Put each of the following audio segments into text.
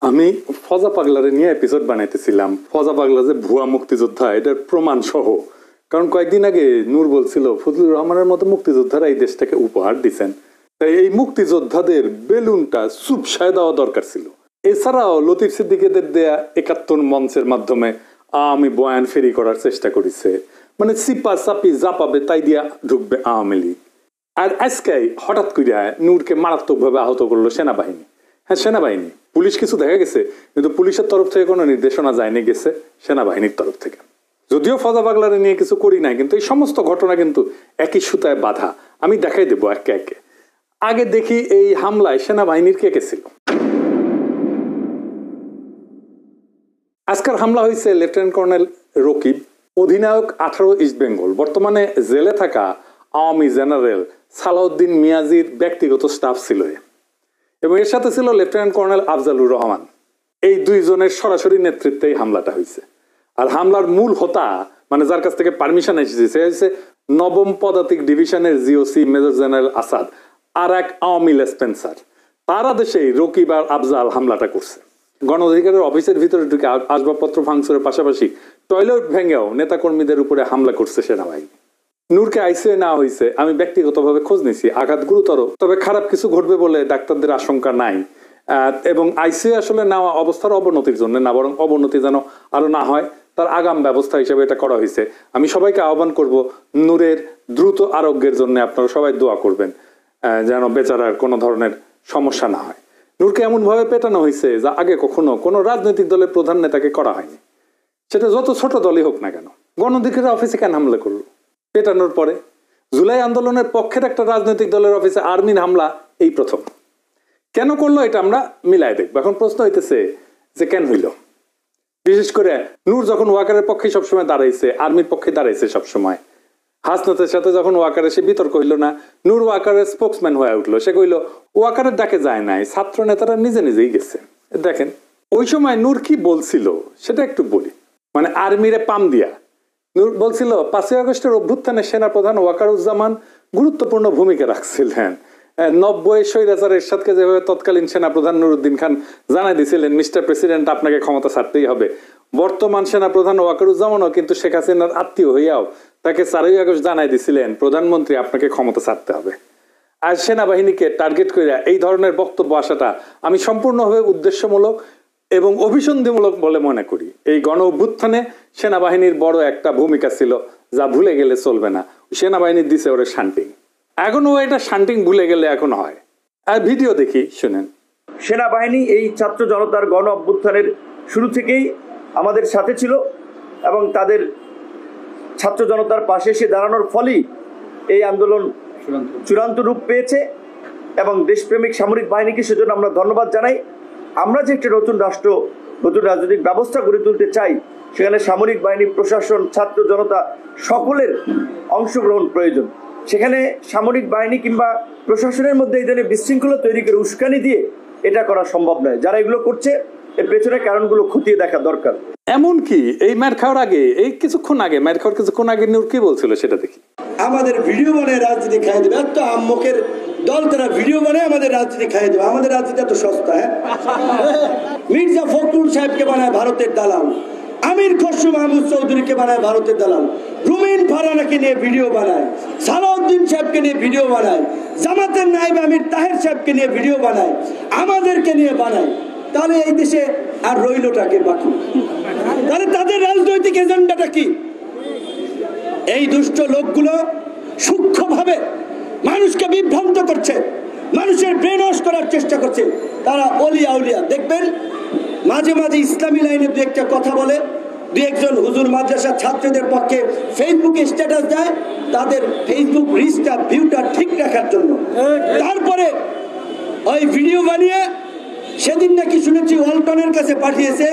আমি ফজা পাগলারে নিয়ে এপিসোড বানাইতেছিলাম, ফজা পাগলা যে ভুয়া মুক্তিযোদ্ধা এটার প্রমাণ সহ। কারণ কয়েকদিন আগে নূর বলছিল ফজলুর রহমানের মতো মুক্তিযোদ্ধারা এই দেশটাকে উপহার দিচ্ছেন, তাই এই মুক্তিযোদ্ধাদের বেলুনটা চুপসায় দেওয়া দরকার ছিল। এছাড়াও লতিফ সিদ্দিকীদের দেয়া ৭১ মঞ্চের মাধ্যমে আওয়ামী বয়ান ফেরি করার চেষ্টা করেছে, মানে চিপা চাপি যা পাবে তাই দিয়া ঢুকবে আওয়ামী লীগ। আর আজকে হঠাৎ করিয়া নূরকে মারাত্মকভাবে আহত করলো সেনাবাহিনী। হ্যাঁ, সেনাবাহিনী, পুলিশ কিছু দেখা গেছে, কিন্তু পুলিশের তরফ থেকে কোনো নির্দেশনা যায়নি, গেছে সেনাবাহিনীর তরফ থেকে। যদিও ফজা পাগলারে নিয়ে কিছু করি নাই, কিন্তু এই সমস্ত ঘটনা কিন্তু একই সুতায় বাঁধা। আমি দেখাই দেবো একে একে। আগে দেখি এই হামলায় সেনাবাহিনীর কে কে ছিল। আজকের হামলা হয়েছে লেফটেন্যান্ট কর্নেল রকিব, অধিনায়ক 18 ইস্ট বেঙ্গল, বর্তমানে জেলে থাকা আওয়ামী জেনারেল সালাউদ্দিন মিয়াজির ব্যক্তিগত স্টাফ ছিল, এবং এর সাথে ছিল লেফটেন্যান্ট কর্নেল আফজালুর রহমান। এই দুইজনের সরাসরি নেতৃত্বে হামলাটা হয়েছে। আর হামলার মূল হোতা, মানে যার কাছ থেকে পারমিশন এসেছে, সে হচ্ছে 9ম পদাতিক ডিভিশনের জিওসি মেজর জেনারেল আসাদ আর এক আওয়ামী লেসপেন্সার। তার আদেশেই রকিব আর আফজাল হামলাটা করছে। গণ অধিকারের অফিসের ভিতরে ঢুকে আসবাবপত্র ভাঙচুরের পাশাপাশি টয়লেট ভেঙেও নেতাকর্মীদের উপরে হামলা করছে সেনাবাহিনী। নূরকে আইসিইউ নেওয়া হয়েছে। আমি ব্যক্তিগতভাবে খোঁজ নিয়েছি, আঘাত গুরুতর, তবে খারাপ কিছু ঘটবে বলে ডাক্তারদের আশঙ্কা নাই। এবং আইসিইউ আসলে নেওয়া অবস্থার অবনতির জন্য না, বরং অবনতি যেন আরো না হয় তার আগাম ব্যবস্থা হিসেবে এটা করা হয়েছে। আমি সবাইকে আহ্বান করব নূরের দ্রুত আরোগ্যের জন্য আপনারা সবাই দোয়া করবেন, যেন বেচারার কোনো ধরনের সমস্যা না হয়। নূরকে এমন ভাবে পেটানো হয়েছে যা আগে কখনো কোনো রাজনৈতিক দলের প্রধান নেতাকে করা হয়নি, সেটা যত ছোট দলই হোক না কেন। গণ অধিকারের অফিসে কেন হামলা করলো? পেটানোর পরে জুলাই আন্দোলনের পক্ষের একটা রাজনৈতিক দলের অফিসে আর্মির হামলা এই প্রথম। কেন করলো এটা আমরা মিলাই দেখবো। এখন প্রশ্ন হইতেছে যে কেন হইল। বিশেষ করে নূর যখন ওয়াকারের পক্ষে সবসময় দাঁড়াইছে, আর্মির পক্ষে দাঁড়াইছে সবসময়। হাসনাতের সাথে যখন ওয়াকারে সে বিতর্ক হইল না, নূর ওয়াকারের স্পোক্সম্যান হয়ে উঠলো। সে কইল ওয়াকারের ডাকে যায় নাই, ছাত্র নেতারা নিজে নিজেই গেছে। দেখেন ওই সময় নূর কি বলছিল সেটা একটু বলি। মানে আর্মিরে পাম দিয়া নূর বলছিল 5ই আগস্টের অভ্যুত্থানে সেনাপ্রধান ওয়াকারুজ্জামান গুরুত্বপূর্ণ ভূমিকা রাখছিলেন। 90 স্বৈরাচার এরশাদকে যেভাবে তৎকালীন সেনাপ্রধান নুরুদ্দিন খান জানাই দিয়েছিলেন, মিস্টার প্রেসিডেন্ট আপনাকে ক্ষমতা ছাড়তেই হবে। বর্তমান সেনাপ্রধান ওয়াকারুজ্জামানও কিন্তু শেখ হাসিনার আত্মীয় হইয়াও তাকে 4ই আগস্ট জানাই দিয়েছিলেন, প্রধানমন্ত্রী আপনাকে ক্ষমতা ছাড়তে হবে। আর সেনাবাহিনীকে টার্গেট করে এই ধরনের বক্তব্য আসাটা আমি সম্পূর্ণভাবে উদ্দেশ্যমূলক এবং অভিসন্ধিমূলক বলে মনে করি। এই গণ অভ্যুত্থানে সেনাবাহিনীর বড় একটা ভূমিকা ছিল, যা ভুলে গেলে চলবে না। সেনাবাহিনীর দিছে ওরে শান্টিং, এখনো এটা শান্টিং ভুলে গেলে এখন হয়। আর ভিডিও দেখি, শুনেন। সেনাবাহিনী এই ছাত্র জনতার গণ অভ্যুত্থানের শুরু থেকেই আমাদের সাথে ছিল এবং তাদের ছাত্র জনতার পাশে এসে দাঁড়ানোর ফলেই এই আন্দোলন চূড়ান্ত রূপ পেয়েছে এবং দেশপ্রেমিক সামরিক বাহিনীকে সেজন্য আমরা ধন্যবাদ জানাই। আমরা যে একটি নতুন রাষ্ট্র, নতুন রাজনৈতিক ব্যবস্থা গড়ে তুলতে চাই, সেখানে সামরিক বাহিনী, প্রশাসন, ছাত্র জনতা সকলের অংশগ্রহণ প্রয়োজন। সেখানে সামরিক বাহিনী কিংবা প্রশাসনের মধ্যে এই ধরনের বিশৃঙ্খলা তৈরি করে উস্কানি দিয়ে এটা করা সম্ভব নয়। যারা এগুলো করছে এর পেছনে কারণগুলো খতিয়ে দেখা দরকার। এমনকি এই মার খাওয়ার আগে, এই কিছুক্ষণ আগে, মার খাওয়ার কিছুক্ষণ আগে নূর কি বলছিল সেটা দেখি। আমাদের ভিডিও বানায় রাজনীতি খাই দেবে, এত আম্মকের দল, তারা ভিডিও বানায় আমাদের রাজনীতি খাই দেবে। আমাদের রাজনীতি এত সস্তা? হ্যাঁ, মির্জা ফখরুল সাহেবকে বানায় ভারতের দালাল, আমির খসরু মাহমুদ চৌধুরীকে বানায় ভারতের দালাল, রুমিন ফারহানাকে নিয়ে ভিডিও বানায়, সালাউদ্দিন সাহেবকে নিয়ে ভিডিও বানায়, জামাতের নায়েব আমির তাহের সাহেবকে নিয়ে ভিডিও বানায়, আমাদেরকে নিয়ে বানায়। তাহলে এই দেশে আর রইলটাকে বাকি? তাহলে তাদের রাজনৈতিক এজেন্ডাটা কি? এই দুষ্ট লোকগুলো সূক্ষ্মভাবে মানুষকে বিভ্রান্ত করছে, মানুষের ব্রেন ওয়াশ করার চেষ্টা করছে। তারা অলিয়া উলিয়া দেখবেন মাঝে মাঝে ইসলামী লাইনে দু একটা কথা বলে, দু একজন হুজুর মাদ্রাসার ছাত্রদের পক্ষে ফেসবুকে স্ট্যাটাস দেয় তাদের ফেসবুক রিচটা, ভিউটা ঠিক রাখার জন্য। তারপরে ওই ভিডিও বানিয়ে সেদিন নাকি শুনেছি ওয়ালটনের কাছে পাঠিয়েছে।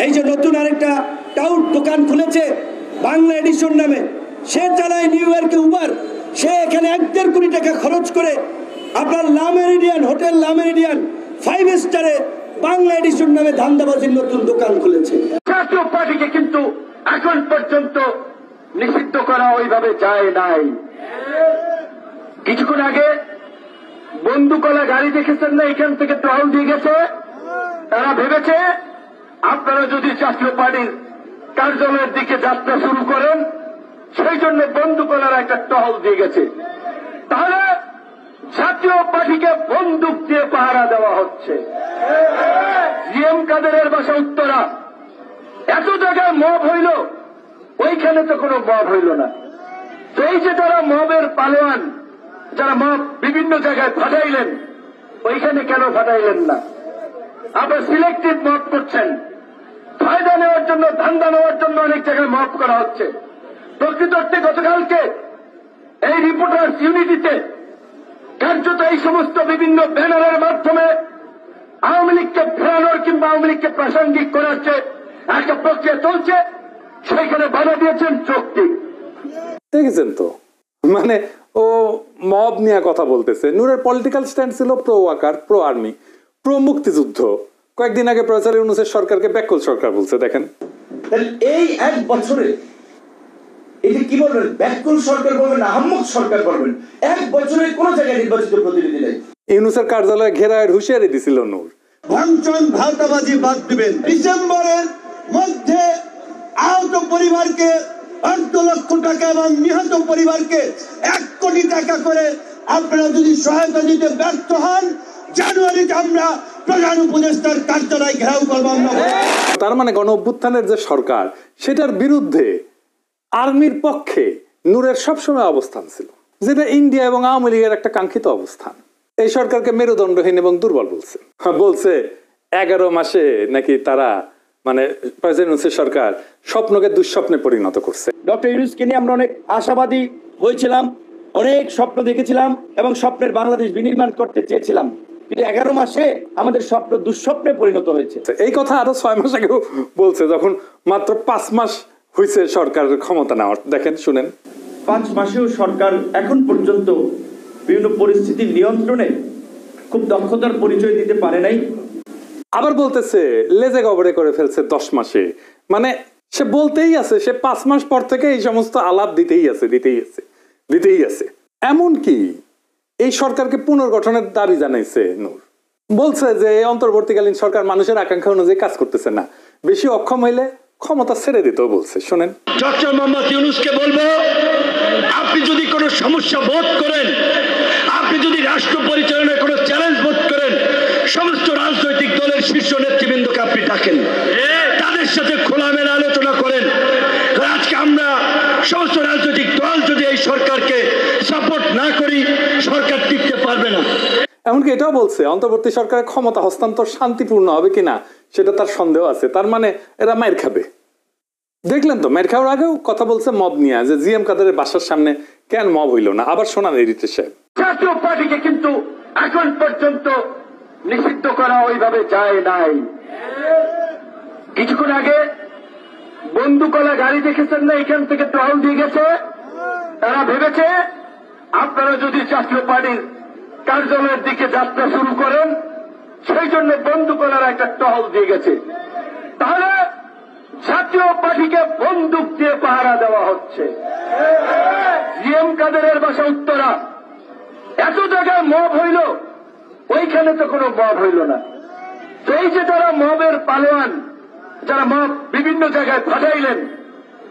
এই যে নতুন আরেকটা টাউট দোকান খুলেছে বাংলা এডিশন নামে, সে চালায় নিউ ইয়র্কে উবার, সে এখানে 1.5 কোটি টাকা খরচ করে আপনার লা মেরিডিয়ান হোটেল, লা মেরিডিয়ান 5 স্টারে বাংলা এডিশন নামে ধান্দাবাজির নতুন দোকান খুলেছে। জাতীয় পার্টিকে কিন্তু এখন পর্যন্ত নিষিদ্ধ করা ওইভাবে যায় নাই। কিছুক্ষণ আগে বন্দুকলা গাড়ি দেখেছেন না, এখান থেকে টহল দিয়ে গেছে, তারা ভেবেছে আপনারা যদি জাতীয় পার্টির কার্যালয়ের দিকে যাত্রা শুরু করেন সেই জন্য বন্দুকওয়ালারা একটা টহল দিয়ে গেছে, তাহলে জাতীয় পার্টিকে বন্দুক দিয়ে পাহারা দেওয়া হচ্ছে। জিএম কাদেরের বাসা উত্তরা, এত জায়গায় মব হইল, ওইখানে তো কোনো মব হইল না। তো এই যে তারা মবের পালোয়ান, যারা মব বিভিন্ন জায়গায় ফাটাইলেন, ওইখানে কেন ফাটাইলেন না? আবার সিলেক্টিভ মব করছেন, ফায়দা নেওয়ার জন্য, ধান্দা নেওয়ার জন্য অনেক জায়গায় মব করা হচ্ছে। প্রকৃত অর্থে গতকালকে এই রিপোর্টার্স ইউনিটিতে কার্যত এই সমস্ত বিভিন্ন ব্যানারের মাধ্যমে আওয়ামী লীগকে ফেরানোর কিংবা আওয়ামী লীগকে প্রাসঙ্গিক করার যে একটা প্রক্রিয়া চলছে, সেইখানে বাধা দিয়েছেন যৌক্তিক। দেখেছেন তো, মানে ও মব নিয়ে কথা বলতেছে। নূরের পলিটিক্যাল স্ট্যান্ড ছিল pro Waker, pro army, pro মুক্তিযুদ্ধ। কয়েকদিন আগে প্রফেসর ইউনূসের সরকারকে ব্যাকল সরকার বলছে। দেখেন এই এক বছরে এটা কি বলবেন? ব্যাকল সরকার বলবেন না আহম্মক সরকার বলবেন? এক বছরে কোন জায়গায় নির্বাচিত প্রতিনিধি নেই। ইউনূসের কার্যালয়ে ঘেরায়ের হুঁশিয়ারি দিছিল নূর। ভাঙচুর ভাওতাবাজি বাদ দিবেন। ডিসেম্বরের মধ্যে আহত পরিবারকে 8 লক্ষ টাকা এবং নিহত পরিবারকে 1 কোটি টাকা করে আপনারা যদি সহায়তা দিতে ব্যর্থ হন, জানুয়ারিতে আমরা প্রধান উপদেষ্টার কার্যালয় ঘেরাও করব। তার মানে গণ অভ্যুত্থানের যে সরকার, সেটার বিরুদ্ধে আর্মির পক্ষে নূরের সবসময় অবস্থান ছিল, যেটা ইন্ডিয়া এবং আওয়ামী লীগের একটা কাঙ্ক্ষিত অবস্থান। এই সরকারকে মেরুদণ্ডহীন এবং দুর্বল বলছে। বলছে 11 মাসে নাকি তারা, মানে প্রেসিডেন্ট সরকার স্বপ্নকে দুঃস্বপ্নে পরিণত করছে। ডক্টর ইউনূসকে নিয়ে আমরা অনেক আশাবাদী হয়েছিলাম, অনেক স্বপ্ন দেখেছিলাম এবং স্বপ্নের বাংলাদেশ বিনির্মাণ করতে চেয়েছিলাম, কিন্তু 11 মাসে আমাদের স্বপ্ন দুঃস্বপ্নে পরিণত হয়েছে। এই কথা আরো 6 মাস আগেও বলছে, যখন মাত্র 5 মাস হয়েছে সরকারের ক্ষমতা নেওয়ার। দেখেন, শুনেন। 5 মাসেও সরকার এখন পর্যন্ত বিভিন্ন পরিস্থিতির নিয়ন্ত্রণে খুব দক্ষতার পরিচয় দিতে পারে নাই। আবার বলতেছে লেজে গবরে করে ফেলছে 10 মাসে। মানে সে বলতেই আছে, সে 5 মাস পর থেকে এই সমস্ত আলাপ দিতেই আছে। এমনকি এই সরকারকে পুনর্গঠনের দাবি জানাইছে নূর। বলছে যে অন্তর্বর্তীকালীন সরকার মানুষের আকাঙ্ক্ষা অনুযায়ী কাজ করতেছে না, বেশি অক্ষম হইলে ক্ষমতা ছেড়ে দিতেও বলছে। শোনেন, ডক্টর মোহাম্মদ ইউনূসকে বলবো, আপনি যদি কোনো সমস্যা বোধ করেন, আপনি যদি রাষ্ট্র পরিচালনায় কোনো চ্যালেঞ্জ বোধ করেন, সমস্ত রাজনৈতিক দলের শীর্ষ নেতৃবৃন্দকে আপনি ডাকেন, তাদের সাথে খোলামেলা আলোচনা করেন। আজকে আমরা সমস্ত রাজনৈতিক দল যদি এই সরকারকে সাপোর্ট না করি, সরকার টিকতে পারবে না। এমনকি এটাও বলছে অন্তর্বর্তী সরকারের ক্ষমতা হস্তান্তর শান্তিপূর্ণ হবে কিনা সেটা তার সন্দেহ আছে। তার মানে এরা মাইর খাবে। দেখলেন তো, মাইর খাওয়ার আগেও কথা বলছে মব নিয়ে, যে জিএম কাদেরের বাসার সামনে কেন মব হইল না। আবার শোনান এডিটর সাহেব। জাতীয় পার্টিকে কিন্তু এখন পর্যন্ত নিষিদ্ধ করা ওইভাবে যায় নাই। কিছুক্ষণ আগে বন্দুকওয়ালা গাড়ি দেখেছেন না, এখান থেকে টহল দিয়ে গেছে। তারা ভেবেছে আপনারা যদি জাতীয় পার্টির কার্যালয়ের দিকে যাত্রা শুরু করেন সেই জন্য বন্দুকওয়ালারা একটা টহল দিয়ে গেছে, তাহলে জাতীয় পার্টিকে বন্দুক দিয়ে পাহারা দেওয়া হচ্ছে। জিএম কাদেরের বাসা উত্তরা, এত জায়গায় মব হইল, ওইখানে তো কোনো মব হইল না। তো এই যে তারা মবের পালোয়ান, যারা মব বিভিন্ন জায়গায় ফাটাইলেন,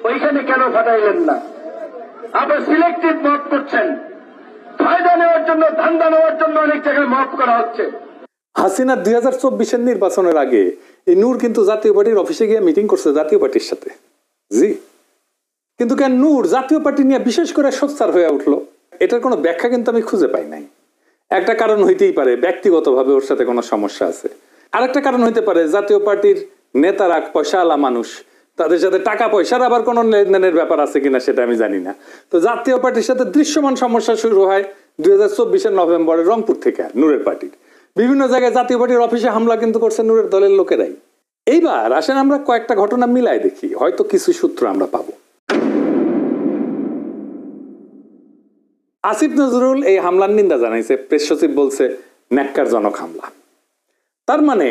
ওইখানে কেন ফাটাইলেন না? আবার সিলেক্টিভ মব করছেন, ফায়দা নেওয়ার জন্য, ধান্দা নেওয়ার জন্য অনেক জায়গায় মব করা হচ্ছে। হাসিনা 2024-এর নির্বাচনের আগে এই নূর কিন্তু জাতীয় পার্টির অফিসে গিয়ে মিটিং করছে জাতীয় পার্টির সাথে। জি, কিন্তু কেন নূর জাতীয় পার্টি নিয়ে বিশেষ করে সোচ্চার হয়ে উঠলো, এটার কোনো ব্যাখ্যা কিন্তু আমি খুঁজে পাই নাই। একটা কারণ হইতেই পারে ব্যক্তিগতভাবে ওর সাথে কোনো সমস্যা আছে, আরেকটা কারণ হইতে পারে জাতীয় পার্টির নেতারা পয়সাওয়ালা মানুষ, তাদের সাথে টাকা পয়সার আবার কোনো লেনদেনের ব্যাপার আছে কিনা সেটা আমি জানি না। তো জাতীয় পার্টির সাথে দৃশ্যমান সমস্যা শুরু হয় 2024-এর নভেম্বরে রংপুর থেকে। নূরের পার্টির বিভিন্ন জায়গায় জাতীয় পার্টির অফিসে হামলা কিন্তু করছে নূরের দলের লোকেরাই। এইবার আসেন আমরা কয়েকটা ঘটনা মিলাই দেখি, হয়তো কিছু সূত্র আমরা পাবো। আসিফ নজরুল এই হামলার নিন্দা জানাইছে, প্রেস সচিব বলছে ন্যাক্কারজনক হামলা। তার মানে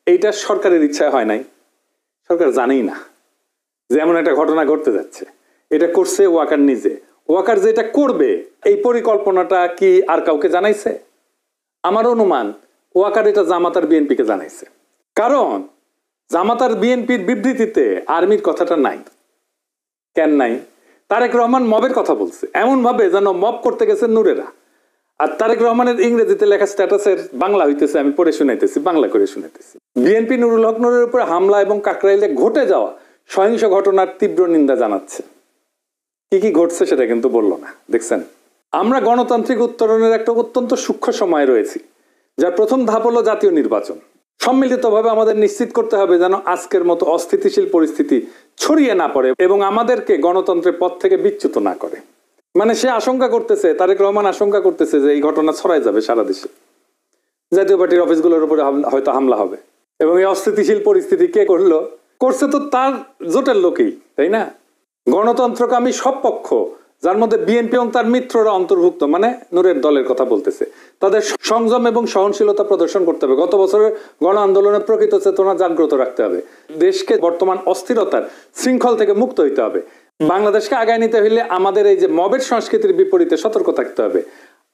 এইটা সরকারের ইচ্ছায় হয় নাই, সরকার জানেই না যে এমন একটা ঘটনা ঘটতে যাচ্ছে। এটা করছে ওয়াকার নিজে। ওয়াকার যেটা করবে এই পরিকল্পনাটা কি আর কাউকে জানাইছে? আমার অনুমান ওয়াকার এটা জামাত আর বিএনপিকে জানাইছে। কারণ জামাত আর বিএনপির বিবৃতিতে আর্মির কথাটা নাই। কেন নাই? তারেক রহমান মবের কথা বলছে এমন ভাবে যেন মব করতে গেছে নূরেরা। আর তারেক রহমানের ইংরেজিতে লেখা স্ট্যাটাসের বাংলা হইতেছে, আমি পড়ে শুনাইতেছি, বাংলা করে শুনাইতেছি। বিএনপি নুরুল হক নূরের উপরে হামলা এবং কাকরাইলে ঘটে যাওয়া সহিংস ঘটনার তীব্র নিন্দা জানাচ্ছে। কি কি ঘটছে সেটা কিন্তু বললো না। দেখছেন, আমরা গণতান্ত্রিক উত্তরণের একটা অত্যন্ত সূক্ষ্ম সময় রয়েছি, যার প্রথম ধাপ হলো জাতীয় নির্বাচন। সম্মিলিতভাবে আমাদের নিশ্চিত করতে হবে যেন আজকের মতো অস্থিতিশীল পরিস্থিতি ছড়িয়ে না পড়ে এবং আমাদেরকে গণতন্ত্রের পথ থেকে বিচ্যুত না করে। মানে সে আশঙ্কা করতেছে, তারেক রহমান আশঙ্কা করতেছে যে এই ঘটনা ছড়াই যাবে সারা দেশে, জাতীয় পার্টির অফিসগুলোর উপরে হয়তো হামলা হবে। এবং এই অস্থিতিশীল পরিস্থিতি কে করলো? করছে তো তার জোটের লোকেই, তাই না? গণতন্ত্রকামী সব পক্ষ, যার মধ্যে বিএনপি এবং তার মিত্ররা অন্তর্ভুক্ত, মানে নূরের দলের কথা বলতেছে, তাদের সংযম এবং সহনশীলতা প্রদর্শন করতে হবে। গত বছরের গণ আন্দোলনের প্রকৃত চেতনা জাগ্রত রাখতে হবে। দেশকে বর্তমান অস্থিরতার শৃঙ্খল থেকে মুক্ত হইতে হবে। বাংলাদেশকে আগায় নিতে হলে আমাদের এই যে মবের সংস্কৃতির বিপরীতে সতর্ক থাকতে হবে।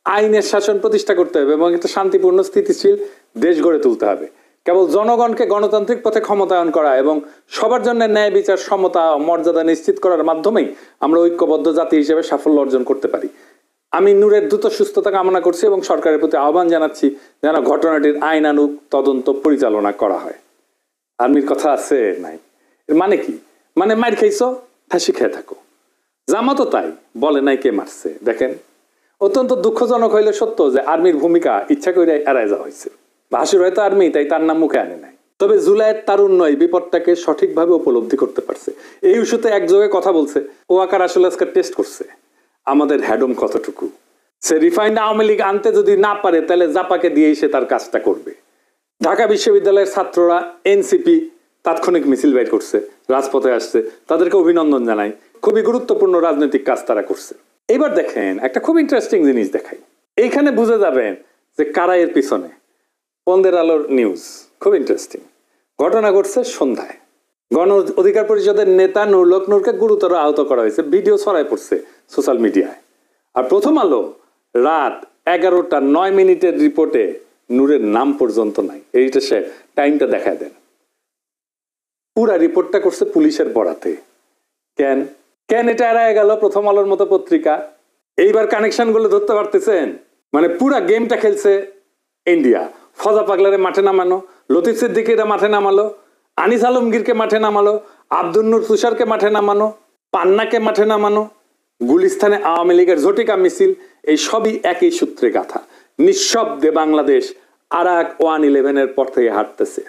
আইনের শাসন প্রতিষ্ঠা করতে হবে এবং একটা শান্তিপূর্ণ স্থিতিশীল দেশ গড়ে তুলতে হবে। কেবল জনগণকে গণতান্ত্রিক পথে ক্ষমতায়ন করা এবং সবার জন্য ন্যায় বিচার, সমতা, মর্যাদা নিশ্চিত করার মাধ্যমেই আমরা ঐক্যবদ্ধ জাতি হিসেবে সাফল্য অর্জন করতে পারি। আমি নূরের দ্রুত সুস্থতা কামনা করছি এবং সরকারের প্রতি আহ্বান জানাচ্ছি যেন ঘটনাটির আইনানুগ তদন্ত পরিচালনা করা হয়। আর্মির কথা আছে নাই, এর মানে কি? মানে মার খাইছো, ফাঁসি খেয়ে থাকো। জামাতও তাই, বলে নাই কে মারছে। দেখেন, অত্যন্ত দুঃখজনক হইলে সত্য যে আর্মির ভূমিকা ইচ্ছা করে এড়ায় যাওয়া হয়েছে। বাসুর হয়তো আর্মি, তাই তার নাম মুখে আনে নাই। তবে জুলাইয়ের তারুণ্যই বিপদটাকে সঠিকভাবে উপলব্ধি করতে পারছে। এই ইস্যুতে একযোগে কথা বলছে। ও আকার আসলে আজকে টেস্ট করছে আমাদের হ্যাডম কতটুকু। সে রিফাইন্ড আওয়ামী লীগ আনতে যদি না পারে, তাহলে জাপাকে দিয়েই সে তার কাজটা করবে। ঢাকা বিশ্ববিদ্যালয়ের ছাত্ররা এনসিপি তাৎক্ষণিক মিছিল বের করছে, রাজপথে আসছে, তাদেরকে অভিনন্দন জানাই। খুবই গুরুত্বপূর্ণ রাজনৈতিক কাজ তারা করছে। এবার দেখেন, একটা খুব ইন্টারেস্টিং জিনিস দেখাই। এইখানে বুঝে যাবেন যে কারা এর পিছনে। পন্দের আলোর নিউজ, খুব ইন্টারেস্টিং। ঘটনা ঘটছে সন্ধ্যায়। গণ অধিকার পরিষদের নেতা নুরুল হক নূরকে গুরুতর আহত করা হয়েছে। ভিডিও ছড়ায় পড়ছে সোশ্যাল মিডিয়ায়। আর প্রথম আলো রাত 11:09 রিপোর্টে নূরের নাম পর্যন্ত নাই। এইটা সে টাইমটা দেখায় দেন। পুরা রিপোর্টটা করছে পুলিশের বরাতে। কেন কেন এটা এড়ায় গেল প্রথম আলোর মতো পত্রিকা? এইবার কানেকশন গুলো ধরতে পারতেছেন? মানে পুরা গেমটা খেলছে ইন্ডিয়া। ফজা পাগলারে মাঠে নামানো, লতিফ সিদ্দিকীরা মাঠে নামালো, আনিস আলমগীরকে মাঠে নামালো, আব্দুল নূর তুষারকে মাঠে নামানো, পান্নাকে মাঠে নামানো, গুলিস্তানে আওয়ামী লীগের ঝটিকা মিছিল, এই সবই একই সূত্রে গাথা। নিঃশব্দে বাংলাদেশ আরাক 111-এর পর থেকে হাঁটতেছে।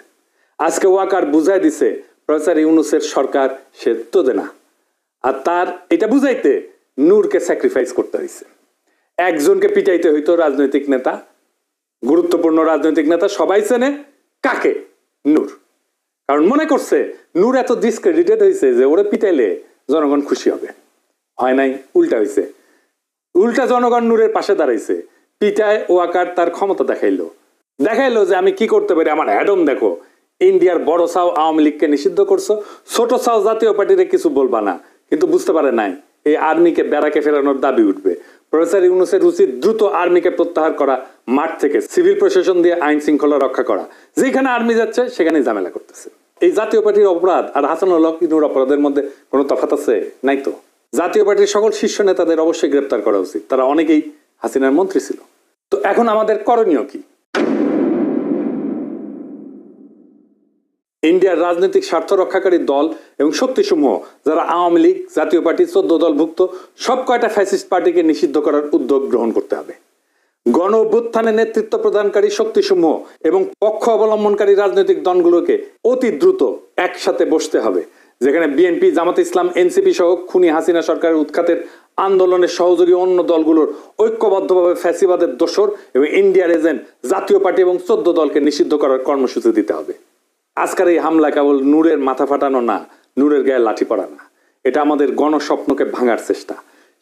আজকে ওয়াকার বুঝাই দিছে প্রফেসর ইউনূসের সরকার সে তো দেনা। আর তার এটা বুঝাইতে নূরকে স্যাক্রিফাইস করতে হয়েছে। একজনকে পিটাইতে হইতো রাজনৈতিক নেতা, গুরুত্বপূর্ণ রাজনৈতিক নেতা সবাই চেনে কাকে? নূর। কারণ মনে করছে নূর এত ডিসক্রেডিটেড হয়েছে যে ওরে পিটাইলে জনগণ খুশি হবে। হয় নাই, উল্টা হয়েছে। উল্টা জনগণ নূরের পাশে দাঁড়াইছে। পিটায় ওয়াকার তার ক্ষমতা দেখাইলো যে আমি কি করতে পারি, আমার অ্যাডম দেখো। ইন্ডিয়ার বড় সাও আওয়ামী লীগকে নিষিদ্ধ করছো, ছোট সাও জাতীয় পার্টিতে কিছু বলবা না। কিন্তু বুঝতে পারে নাই এই আর্মিকে ব্যারাকে ফেরানোর দাবি উঠবে। প্রফেসর ইউনূসের উচিত দ্রুত আর্মিকে প্রত্যাহার করা, মাঠ থেকে সিভিল প্রশাসন দিয়ে আইন শৃঙ্খলা রক্ষা করা। যেখানে আর্মি যাচ্ছে সেখানে ঝামেলা করতেছে। এই জাতীয় পার্টির অপরাধ আর হাসানুল হক নূর অপরাধের মধ্যে কোনো তফাৎ আছে? নাই তো। জাতীয় পার্টির সকল শীর্ষ নেতাদের অবশ্যই গ্রেপ্তার করা উচিত। তারা অনেকেই হাসিনার মন্ত্রী ছিল। তো এখন আমাদের করণীয় কি? ইন্ডিয়ার রাজনৈতিক স্বার্থ রক্ষাকারী দল এবং শক্তিসমূহ যারা আওয়ামী লীগ, জাতীয় পার্টি, 14 দলভুক্ত সব কয়টা ফ্যাসিস্ট পার্টিকে নিষিদ্ধ করার উদ্যোগ গ্রহণ করতে হবে। গণ অভ্যুত্থানে নেতৃত্ব প্রদানকারী শক্তিসমূহ এবং পক্ষ অবলম্বনকারী রাজনৈতিক দলগুলোকে অতি দ্রুত একসাথে বসতে হবে। যেখানে বিএনপি, জামাত ইসলাম, এনসিপি সহ খুনি হাসিনা সরকারের উৎখাতের আন্দোলনের সহযোগী অন্য দলগুলোর ঐক্যবদ্ধভাবে ফ্যাসিবাদের দোসর এবং ইন্ডিয়ার এজেন্ট জাতীয় পার্টি এবং 14 দলকে নিষিদ্ধ করার কর্মসূচি দিতে হবে। আজকের এই হামলা কেবল নূরের মাথা ফাটানো না, নূরের গায়ে লাঠি পড়া না, এটা আমাদের গণস্বপ্নকে ভাঙার চেষ্টা।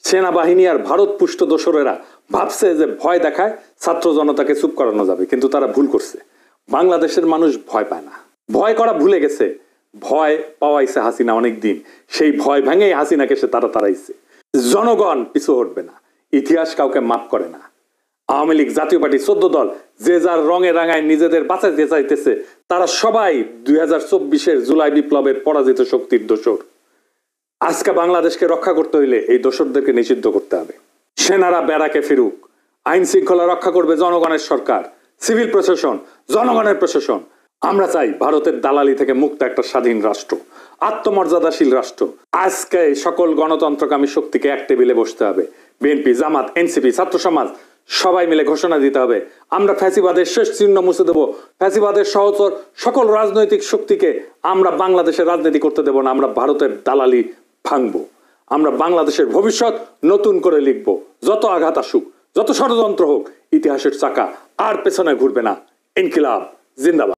সেনাবাহিনী আর ভারত পুষ্ট দোসরেরা ভাবছে যে ভয় দেখায় ছাত্র জনতাকে চুপ করানো যাবে, কিন্তু তারা ভুল করছে। বাংলাদেশের মানুষ ভয় পায় না, ভয় করা ভুলে গেছে। ভয় পাওয়াইছে হাসিনা অনেক দিন, সেই ভয় ভেঙেই হাসিনাকে সে তাড়াইছে। জনগণ পিছু হটবে না, ইতিহাস কাউকে মাফ করে না। আওয়ামী লীগ, জাতীয় পার্টি, 14 দল যে যার রঙে রাঙায় নিজেদের বাঁচাইতে চাইতেছে, তারা সবাই 2024-এর জুলাই বিপ্লবের পরাজিত শক্তির দোসর। আজকে বাংলাদেশকে রক্ষা করতে হইলে এই দোসরদেরকে নিষিদ্ধ করতে হবে। সেনারা ব্যারাকে ফিরুক, আইন শৃঙ্খলা রক্ষা করবে জনগণের সরকার, সিভিল প্রশাসন জনগণের প্রশাসন। আমরা চাই ভারতের দালালি থেকে মুক্ত একটা স্বাধীন রাষ্ট্র, আত্মমর্যাদাশীল রাষ্ট্র। আজকে সকল গণতন্ত্রকামী শক্তিকে এক টেবিলে বসতে হবে। বিএনপি, জামাত, এনসিপি, ছাত্র সমাজ সবাই মিলে ঘোষণা দিতে হবে, আমরা ফ্যাসিবাদের শেষ চিহ্ন মুছে দেব। ফ্যাসিবাদের সহচর সকল রাজনৈতিক শক্তিকে আমরা বাংলাদেশের রাজনীতি করতে দেব না। আমরা ভারতের দালালি ভাঙবো। আমরা বাংলাদেশের ভবিষ্যৎ নতুন করে লিখব। যত আঘাত আসুক, যত ষড়যন্ত্র হোক, ইতিহাসের চাকা আর পেছনে ঘুরবে না। ইনকিলাব জিন্দাবাদ।